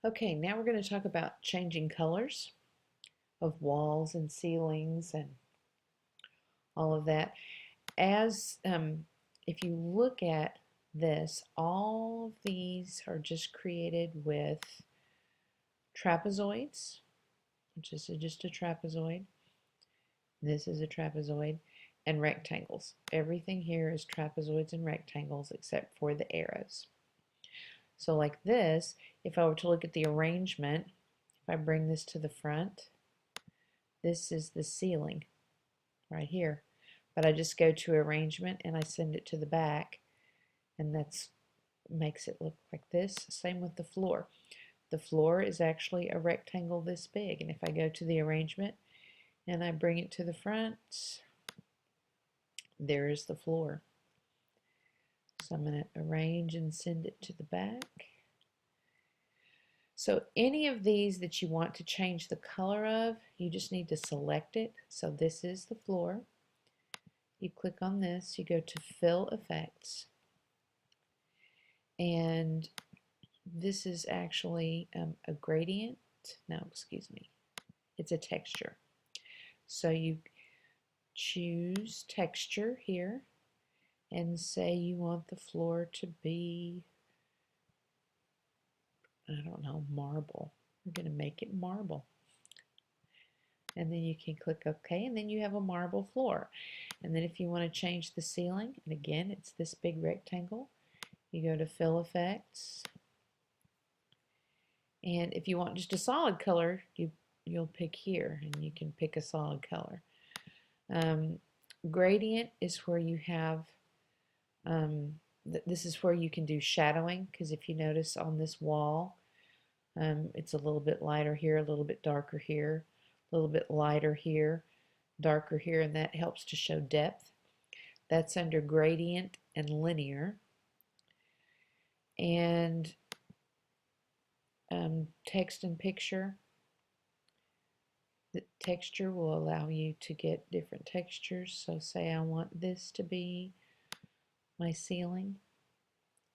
Okay, now we're going to talk about changing colors of walls and ceilings and all of that. As if you look at this, all of these are just created with trapezoids, which is just a trapezoid. This is a trapezoid, and rectangles. Everything here is trapezoids and rectangles except for the arrows. So like this, if I were to look at the arrangement, if I bring this to the front, this is the ceiling right here. But I just go to arrangement and I send it to the back, and that's makes it look like this. Same with the floor. The floor is actually a rectangle this big, and if I go to the arrangement and I bring it to the front, there is the floor. So I'm going to arrange and send it to the back. So any of these that you want to change the color of, you just need to select it. So this is the floor. You click on this, you go to Fill Effects, and this is actually a gradient. No, excuse me. It's a texture. So you choose texture here and say you want the floor to be, I don't know, marble. We're going to make it marble. And then you can click OK, and then you have a marble floor. And then if you want to change the ceiling, and again, it's this big rectangle, you go to Fill Effects. And if you want just a solid color, you'll pick here, and you can pick a solid color. Gradient is where you have, this is where you can do shadowing, because if you notice on this wall, it's a little bit lighter here, a little bit darker here, a little bit lighter here, darker here, and that helps to show depth. That's under gradient and linear. And text and picture. The texture will allow you to get different textures. So say I want this to be my ceiling.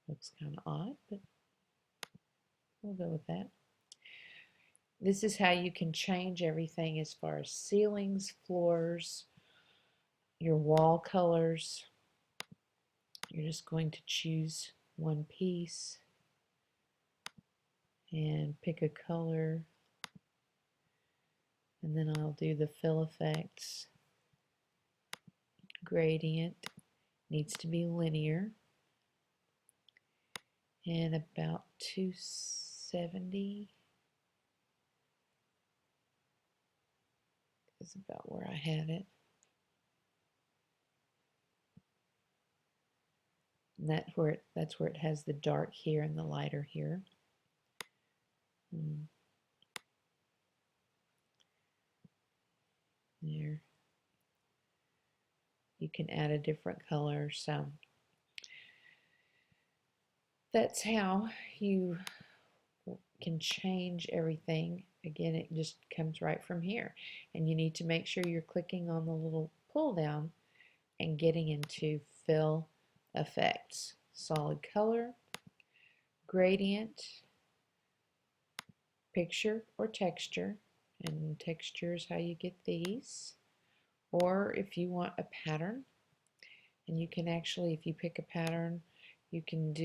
Looks kind of odd, but we'll go with that. This is how you can change everything as far as ceilings, floors, your wall colors. You're just going to choose one piece and pick a color, and then I'll do the fill effects. Gradient needs to be linear and about 270 is about where I had it. And that's where it has the dark here and the lighter here. There. You can add a different color, so that's how you can change everything. Again, it just comes right from here, and you need to make sure you're clicking on the little pull down and getting into fill effects, solid color, gradient, picture or texture, and texture is how you get these. Or if you want a pattern, and you can actually, if you pick a pattern, you can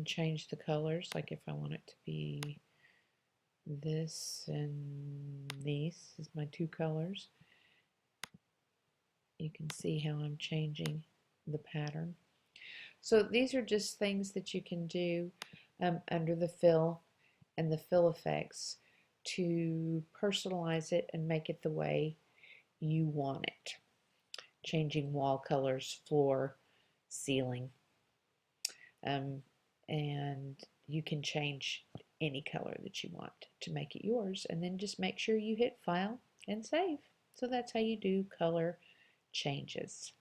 change the colors. Like if I want it to be this and these is my two colors. You can see how I'm changing the pattern. So these are just things that you can do under the fill and the fill effects to personalize it and make it the way you want it. Changing wall colors, floor, ceiling, and you can change any color that you want to make it yours, and then just make sure you hit file and save. So that's how you do color changes.